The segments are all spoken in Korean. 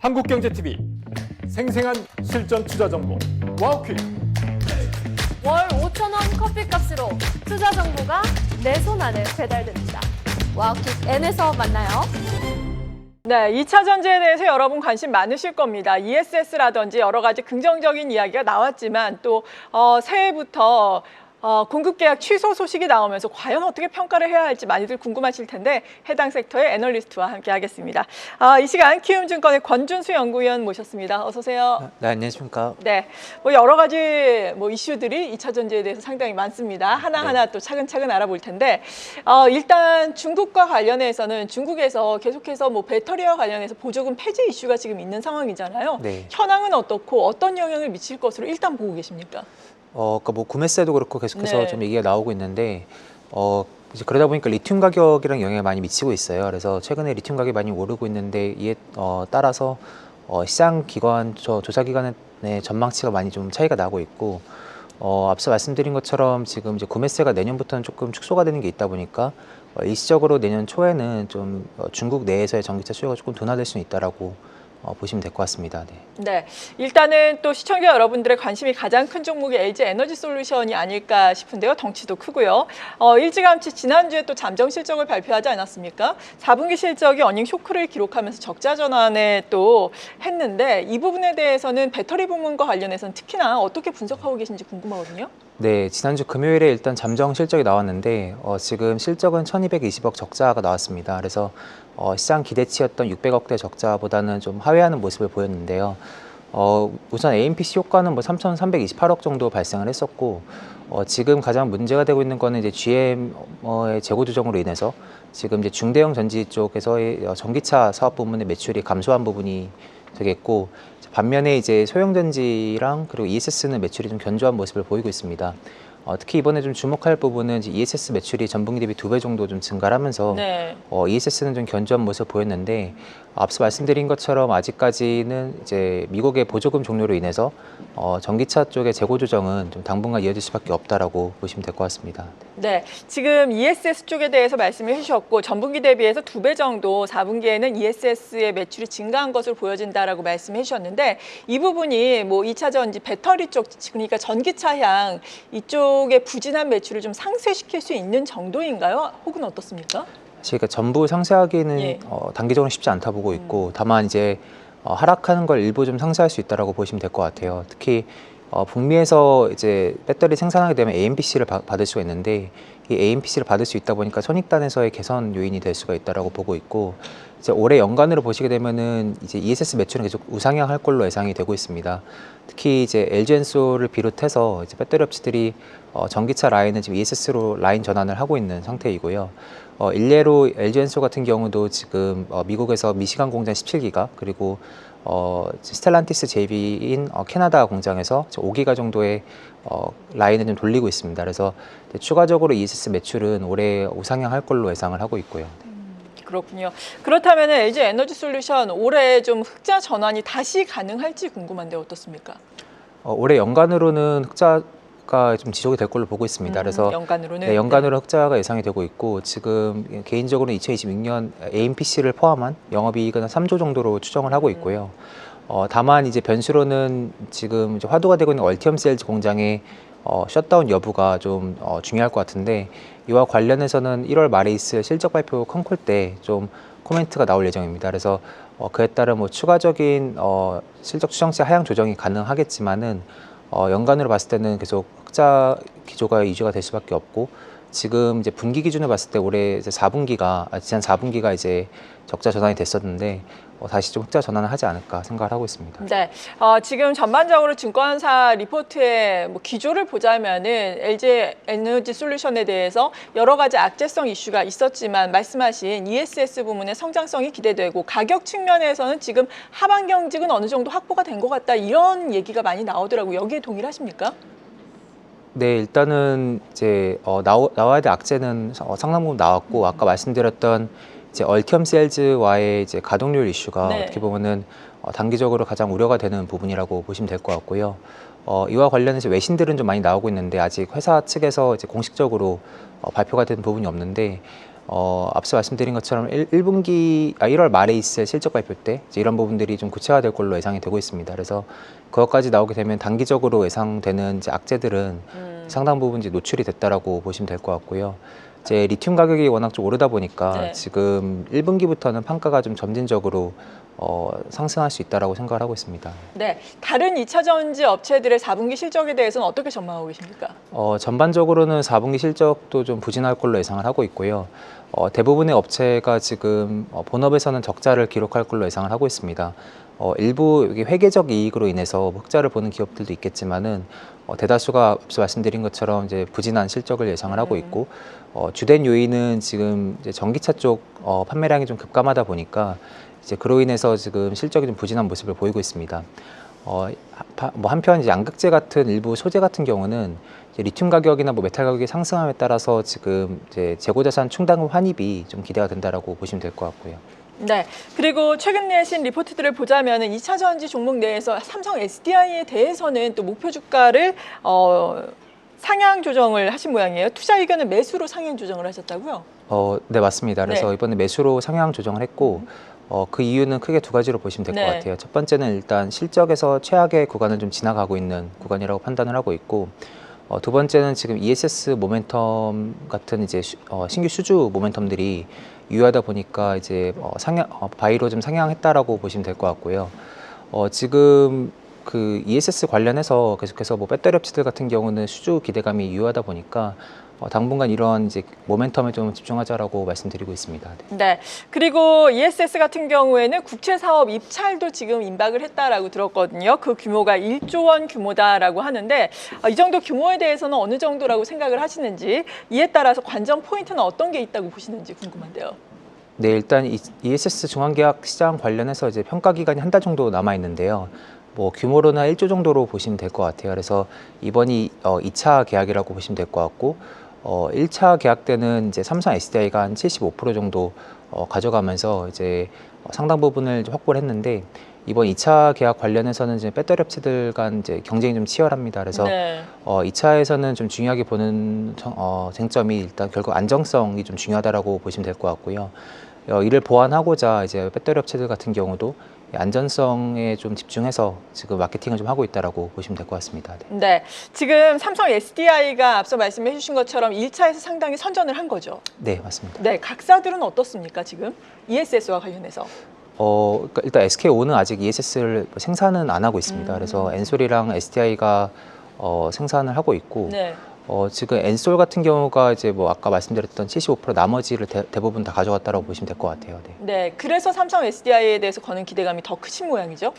한국경제TV 생생한 실전 투자 정보 와우퀴. 월 5,000원 커피값으로 투자 정보가 내 손 안에 배달됩니다. 와우킥 N에서 만나요. 네, 2차 전지에 대해서 여러분 관심 많으실 겁니다. ESS라든지 여러 가지 긍정적인 이야기가 나왔지만 또 새해부터 공급 계약 취소 소식이 나오면서 과연 어떻게 평가를 해야 할지 많이들 궁금하실 텐데 해당 섹터의 애널리스트와 함께 하겠습니다. 이 시간 키움증권의 권준수 연구위원 모셨습니다. 어서 오세요. 네, 안녕하십니까. 네, 여러 가지 이슈들이 2차 전지에 대해서 상당히 많습니다. 하나하나 또 차근차근 알아볼 텐데 일단 중국과 관련해서는 중국에서 계속해서 배터리와 관련해서 보조금 폐지 이슈가 지금 있는 상황이잖아요. 네. 현황은 어떻고 어떤 영향을 미칠 것으로 일단 보고 계십니까? 그러니까 구매세도 그렇고 계속해서 네. 좀 얘기가 나오고 있는데 이제 그러다 보니까 리튬 가격이랑 영향을 많이 미치고 있어요. 그래서 최근에 리튬 가격이 많이 오르고 있는데 이에 따라서 시장 기관 조사 기관의 전망치가 많이 좀 차이가 나고 있고 앞서 말씀드린 것처럼 지금 이제 구매세가 내년부터는 조금 축소가 되는 게 있다 보니까 일시적으로 내년 초에는 좀 중국 내에서의 전기차 수요가 조금 둔화될 수는 있다라고 보시면 될 것 같습니다. 네. 네, 일단은 또 시청자 여러분들의 관심이 가장 큰 종목이 LG 에너지 솔루션이 아닐까 싶은데요. 덩치도 크고요. 일찌감치 지난주에 또 잠정 실적을 발표하지 않았습니까? 4분기 실적이 어닝 쇼크를 기록하면서 적자 전환에 또 했는데 이 부분에 대해서는 배터리 부문과 관련해서는 특히나 어떻게 분석하고 계신지 궁금하거든요. 네, 지난주 금요일에 일단 잠정 실적이 나왔는데 지금 실적은 1220억 적자가 나왔습니다. 그래서 시장 기대치였던 600억대 적자보다는 좀 하회하는 모습을 보였는데요. 우선 AMPC 효과는 3,328억 정도 발생을 했었고 지금 가장 문제가 되고 있는 거는 이제 GM의 재고 조정으로 인해서 지금 이제 중대형 전지 쪽에서의 전기차 사업 부문의 매출이 감소한 부분이 되겠고 반면에 이제 소형 전지랑 그리고 ESS는 매출이 좀 견조한 모습을 보이고 있습니다. 특히 이번에 좀 주목할 부분은 이제 ESS 매출이 전분기 대비 2배 정도 좀 증가를 하면서 네. ESS는 좀 견조한 모습을 보였는데 앞서 말씀드린 것처럼 아직까지는 이제 미국의 보조금 종료로 인해서 전기차 쪽의 재고 조정은 좀 당분간 이어질 수밖에 없다라고 보시면 될 것 같습니다. 네, 지금 ESS 쪽에 대해서 말씀을 해주셨고 전분기 대비해서 2배 정도 4분기에는 ESS의 매출이 증가한 것으로 보여진다라고 말씀해 주셨는데 이 부분이 2차 전지 배터리 쪽, 그러니까 전기차향 이쪽의 부진한 매출을 좀 상쇄시킬 수 있는 정도인가요? 혹은 어떻습니까? 그러니까 전부 상쇄하기는 예. 단기적으로 쉽지 않다 보고 있고 다만 이제 하락하는 걸 일부 좀 상쇄할 수 있다라고 보시면 될 것 같아요. 특히 북미에서 이제 배터리 생산하게 되면 AMPC를 받을 수가 있는데 이 AMPC를 받을 수 있다 보니까 손익단에서의 개선 요인이 될 수가 있다라고 보고 있고 이제 올해 연간으로 보시게 되면은 이제 ESS 매출은 계속 우상향할 걸로 예상이 되고 있습니다. 특히 이제 LG엔솔을 비롯해서 이제 배터리 업체들이 전기차 라인은 지금 ESS로 라인 전환을 하고 있는 상태이고요. 일례로 LG엔솔 같은 경우도 지금 미국에서 미시간 공장 17기가 그리고 스텔란티스 JV인 캐나다 공장에서 5기가 정도의 라인을 좀 돌리고 있습니다. 그래서 추가적으로 ESS 매출은 올해 우상향할 걸로 예상을 하고 있고요. 그렇군요. 그렇다면 LG 에너지 솔루션 올해 좀 흑자 전환이 다시 가능할지 궁금한데 어떻습니까? 올해 연간으로는 흑자가 좀 지속이 될 걸로 보고 있습니다. 그래서 연간으로는 네, 연간으로 흑자가 예상이 되고 있고 지금 개인적으로 2026년 AMPC를 포함한 영업이익은 한 3조 정도로 추정을 하고 있고요. 다만 이제 변수로는 지금 이제 화두가 되고 있는 얼티엄 셀즈 공장의 셧다운 여부가 좀 중요할 것 같은데 이와 관련해서는 1월 말에 있을 실적 발표 컨콜 때 좀 코멘트가 나올 예정입니다. 그래서 그에 따른 추가적인 실적 추정치 하향 조정이 가능하겠지만은 연간으로 봤을 때는 계속 흑자 기조가 유지가 될 수밖에 없고 지금 이제 분기 기준으로 봤을 때 올해 이제 지난 4분기가 이제 적자 전환이 됐었는데 다시 좀 흑자 전환을 하지 않을까 생각을 하고 있습니다. 네, 지금 전반적으로 증권사 리포트의 기조를 보자면은 LG 에너지 솔루션에 대해서 여러 가지 악재성 이슈가 있었지만 말씀하신 ESS 부문의 성장성이 기대되고 가격 측면에서는 지금 하반 경직은 어느 정도 확보가 된 것 같다 이런 얘기가 많이 나오더라고요. 여기에 동일하십니까? 네, 일단은 이제 나와야 될 악재는 상당 부분 나왔고 아까 말씀드렸던 이제 얼티엄 셀즈와의 이제 가동률 이슈가 네. 어떻게 보면은 단기적으로 가장 우려가 되는 부분이라고 보시면 될 것 같고요. 이와 관련해서 외신들은 좀 많이 나오고 있는데 아직 회사 측에서 이제 공식적으로 발표가 된 부분이 없는데 앞서 말씀드린 것처럼 1월 말에 있을 실적 발표 때 이제 이런 부분들이 좀 구체화될 걸로 예상이 되고 있습니다. 그래서 그것까지 나오게 되면 단기적으로 예상되는 이제 악재들은 상당 부분 이제 노출이 됐다라고 보시면 될 것 같고요. 이제 리튬 가격이 워낙 좀 오르다 보니까 네. 지금 1분기부터는 판가가 좀 점진적으로 상승할 수 있다라고 생각을 하고 있습니다. 네, 다른 2차 전지 업체들의 4분기 실적에 대해서는 어떻게 전망하고 계십니까? 전반적으로는 4분기 실적도 좀 부진할 걸로 예상을 하고 있고요. 대부분의 업체가 지금 본업에서는 적자를 기록할 걸로 예상을 하고 있습니다. 일부 이게 회계적 이익으로 인해서 흑자를 보는 기업들도 있겠지만은 대다수가 앞서 말씀드린 것처럼 이제 부진한 실적을 예상을 하고 있고 주된 요인은 지금 이제 전기차 쪽 판매량이 좀 급감하다 보니까 이제 그로 인해서 지금 실적이 좀 부진한 모습을 보이고 있습니다. 뭐 한편 이제 양극재 같은 일부 소재 같은 경우는 이제 리튬 가격이나 뭐 메탈 가격이 상승함에 따라서 지금 이제 재고자산 충당 환입이 좀 기대가 된다라고 보시면 될 것 같고요. 네, 그리고 최근 내신 리포트들을 보자면은 2차 전지 종목 내에서 삼성 SDI에 대해서는 또 목표 주가를 상향 조정을 하신 모양이에요. 투자 의견은 매수로 상향 조정을 하셨다고요? 네, 맞습니다. 그래서 네. 이번에 매수로 상향 조정을 했고 그 이유는 크게 두 가지로 보시면 될 것 네. 같아요. 첫 번째는 일단 실적에서 최악의 구간을 좀 지나가고 있는 구간이라고 판단을 하고 있고 두 번째는 지금 ESS 모멘텀 같은 이제 신규 수주 모멘텀들이 유효하다 보니까 이제 바이로 좀 상향했다라고 보시면 될 것 같고요. 지금 그 ESS 관련해서 계속해서 뭐 배터리 업체들 같은 경우는 수주 기대감이 유효하다 보니까 당분간 이런 이제 모멘텀에 좀 집중하자라고 말씀드리고 있습니다. 네. 네, 그리고 ESS 같은 경우에는 국채 사업 입찰도 지금 임박을 했다라고 들었거든요. 그 규모가 1조 원 규모다라고 하는데 이 정도 규모에 대해서는 어느 정도라고 생각을 하시는지 이에 따라서 관전 포인트는 어떤 게 있다고 보시는지 궁금한데요. 네, 일단 ESS 중앙계약 시장 관련해서 이제 평가 기간이 한 달 정도 남아 있는데요. 뭐 규모로는 1조 정도로 보시면 될 것 같아요. 그래서 이번이 2차 계약이라고 보시면 될 것 같고 1차 계약 때는 이제 삼성 SDI가 한 75% 정도 가져가면서 이제 상당 부분을 이제 확보를 했는데 이번 2차 계약 관련해서는 이제 배터리 업체들 간 이제 경쟁이 좀 치열합니다. 그래서 네. 2차에서는 좀 중요하게 보는 쟁점이 일단 결국 안정성이 좀 중요하다라고 보시면 될 것 같고요. 이를 보완하고자 이제 배터리 업체들 같은 경우도 안전성에 좀 집중해서 지금 마케팅을 좀 하고 있다라고 보시면 될 것 같습니다. 네. 네, 지금 삼성 SDI가 앞서 말씀해 주신 것처럼 1차에서 상당히 선전을 한 거죠. 네, 맞습니다. 네, 각사들은 어떻습니까 지금 ESS와 관련해서? 그러니까 일단 SKO는 아직 ESS를 생산은 안 하고 있습니다. 그래서 엔솔이랑 SDI가 생산을 하고 있고 네. 지금 엔솔 같은 경우가 이제 뭐 아까 말씀드렸던 75% 나머지를 대부분 다 가져갔다라고 보시면 될 것 같아요. 네. 네, 그래서 삼성 SDI에 대해서 거는 기대감이 더 크신 모양이죠.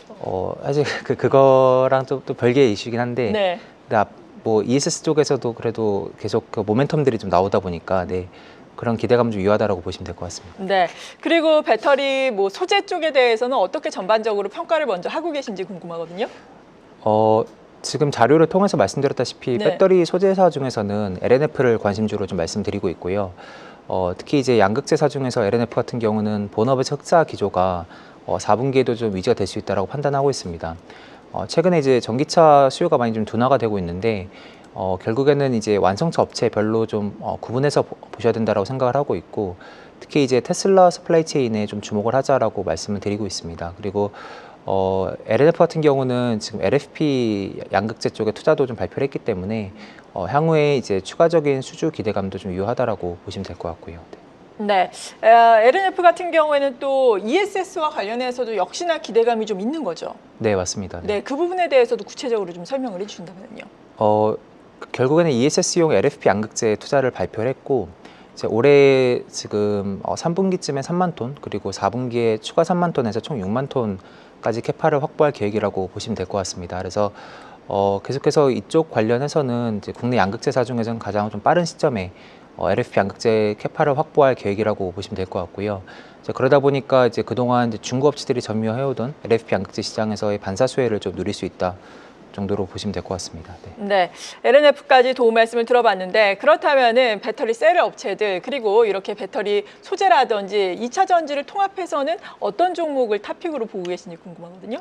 사실 그거랑 또 별개의 이슈긴 한데 네. 근데 뭐 ESS 쪽에서도 그래도 계속 그 모멘텀들이 좀 나오다 보니까 네. 그런 기대감 좀 유효하다라고 보시면 될 것 같습니다. 네. 그리고 배터리 뭐 소재 쪽에 대해서는 어떻게 전반적으로 평가를 먼저 하고 계신지 궁금하거든요. 지금 자료를 통해서 말씀드렸다시피 네. 배터리 배터리 소재사 중에서는 LNF를 관심주로 좀 말씀드리고 있고요. 특히 이제 양극재사 중에서 LNF 같은 경우는 본업의 흑자 기조가 4분기에도 좀 유지가 될 수 있다라고 판단하고 있습니다. 최근에 이제 전기차 수요가 많이 좀 둔화가 되고 있는데 결국에는 이제 완성차 업체별로 좀 구분해서 보셔야 된다라고 생각을 하고 있고 특히 이제 테슬라 서플라이 체인에 좀 주목을 하자라고 말씀을 드리고 있습니다. 그리고 LNF 같은 경우는 지금 LFP 양극재 쪽에 투자도 좀 발표를 했기 때문에 향후에 이제 추가적인 수주 기대감도 좀 유효하다라고 보시면 될 것 같고요. 네. LNF 같은 경우에는 또 ESS와 관련해서도 역시나 기대감이 좀 있는 거죠. 네, 맞습니다. 네, 그 부분에 대해서도 구체적으로 좀 설명을 해주신다면요. 결국에는 ESS용 LFP 양극재 투자를 발표를 했고 이제 올해 지금 3분기쯤에 3만 톤 그리고 4분기에 추가 3만 톤에서 총 6만 톤까지 캐파를 확보할 계획이라고 보시면 될 것 같습니다. 그래서 계속해서 이쪽 관련해서는 이제 국내 양극재사 중에서는 가장 좀 빠른 시점에 LFP 양극재 캐파를 확보할 계획이라고 보시면 될 것 같고요. 그러다 보니까 이제 그동안 이제 중국 업체들이 점유해오던 LFP 양극재 시장에서의 반사 수혜를 좀 누릴 수 있다 정도로 보시면 될 것 같습니다. 네. 네, LNF까지 도움 말씀을 들어봤는데 그렇다면은 배터리 셀 업체들 그리고 이렇게 배터리 소재라든지 2차 전지를 통합해서는 어떤 종목을 탑픽으로 보고 계신지 궁금하거든요.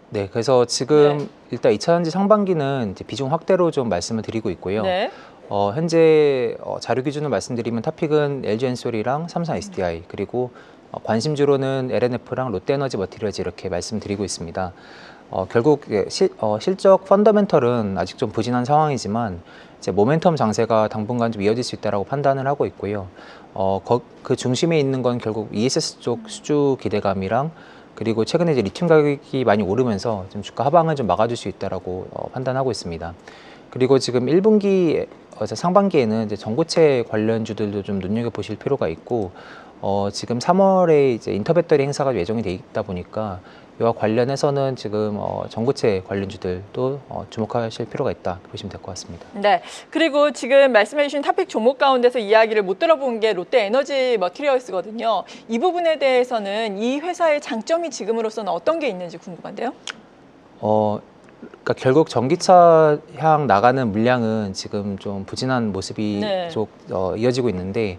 네, 그래서 지금 네. 일단 2차 전지 상반기는 이제 비중 확대로 좀 말씀을 드리고 있고요. 네. 현재 자료 기준을 말씀드리면 탑픽은 LG엔솔이랑 삼성 SDI 그리고 관심주로는 LNF랑 롯데에너지 머티리얼즈 이렇게 말씀드리고 있습니다. 결국 실적 펀더멘털은 아직 좀 부진한 상황이지만 이제 모멘텀 장세가 당분간 좀 이어질 수 있다라고 판단을 하고 있고요. 그 중심에 있는 건 결국 ESS 쪽 수주 기대감이랑 그리고 최근에 이제 리튬 가격이 많이 오르면서 좀 주가 하방을 좀 막아줄 수 있다라고 판단하고 있습니다. 그리고 지금 1분기 상반기에는 이제 전고체 관련주들도 좀 눈여겨 보실 필요가 있고 지금 3월에 이제 인터배터리 행사가 예정이 돼 있다 보니까 이와 관련해서는 지금 전고체 관련주들도 주목하실 필요가 있다 보시면 될 것 같습니다. 네. 그리고 지금 말씀해주신 탑픽 종목 가운데서 이야기를 못 들어본 게 롯데에너지 머티리얼스거든요. 이 부분에 대해서는 이 회사의 장점이 지금으로서는 어떤 게 있는지 궁금한데요. 그러니까 결국 전기차향 나가는 물량은 지금 좀 부진한 모습이 네. 계속 이어지고 있는데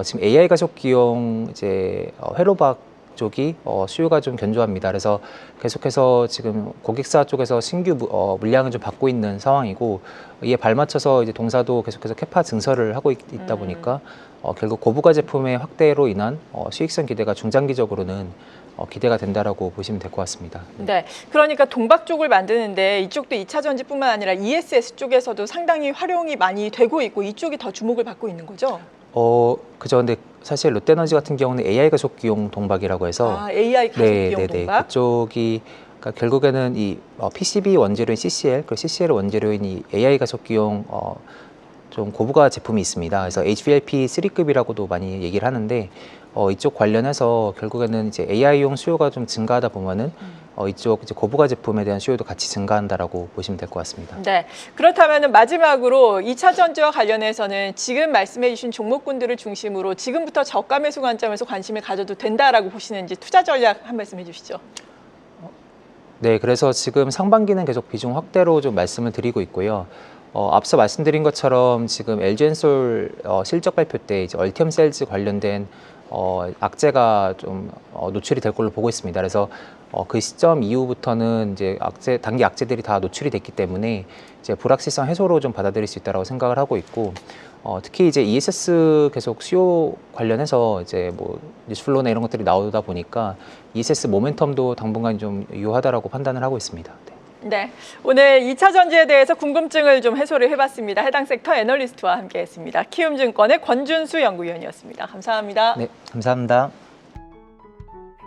지금 AI 가속 기용 이제 회로박 쪽이 수요가 좀 견조합니다. 그래서 계속해서 지금 고객사 쪽에서 신규 물량을 좀 받고 있는 상황이고 이에 발맞춰서 이제 동사도 계속해서 캐파 증설을 하고 있다 보니까 결국 고부가 제품의 확대로 인한 수익성 기대가 중장기적으로는 기대가 된다라고 보시면 될 것 같습니다. 네, 그러니까 동박 쪽을 만드는데 이쪽도 2차 전지뿐만 아니라 ESS 쪽에서도 상당히 활용이 많이 되고 있고 이쪽이 더 주목을 받고 있는 거죠? 그죠. 근데 사실 롯데에너지 같은 경우는 AI 가속 기용 동박이라고 해서 AI 가속 기용 동박? 그쪽이 그러니까 결국에는 이 PCB 원재료인 CCL, 그 CCL 원재료인 이 AI 가속 기용 좀 고부가 제품이 있습니다. 그래서 HVLP 3급이라고도 많이 얘기를 하는데 이쪽 관련해서 결국에는 이제 AI용 수요가 좀 증가하다 보면은 이쪽 이제 고부가 제품에 대한 수요도 같이 증가한다라고 보시면 될 것 같습니다. 네, 그렇다면 마지막으로 2차 전지와 관련해서는 지금 말씀해 주신 종목군들을 중심으로 지금부터 저가 매수 관점에서 관심을 가져도 된다라고 보시는지 투자 전략 한 말씀 해주시죠. 네, 그래서 지금 상반기는 계속 비중 확대로 좀 말씀을 드리고 있고요. 앞서 말씀드린 것처럼 지금 LG엔솔 실적 발표 때 이제 얼티엄 셀즈 관련된 악재가 좀 노출이 될 걸로 보고 있습니다. 그래서 그 시점 이후부터는 이제 단기 악재들이 다 노출이 됐기 때문에 이제 불확실성 해소로 좀 받아들일 수 있다라고 생각을 하고 있고 특히 이제 ESS 계속 수요 관련해서 이제 뭐 뉴스플로나 이런 것들이 나오다 보니까 ESS 모멘텀도 당분간 좀 유효하다라고 판단을 하고 있습니다. 네, 오늘 2차 전지에 대해서 궁금증을 좀 해소를 해봤습니다. 해당 섹터 애널리스트와 함께했습니다. 키움증권의 권준수 연구위원이었습니다. 감사합니다. 네, 감사합니다.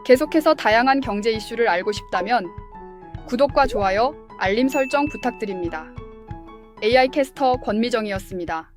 계속해서 다양한 경제 이슈를 알고 싶다면 구독과 좋아요, 알림 설정 부탁드립니다. AI 캐스터 권미정이었습니다.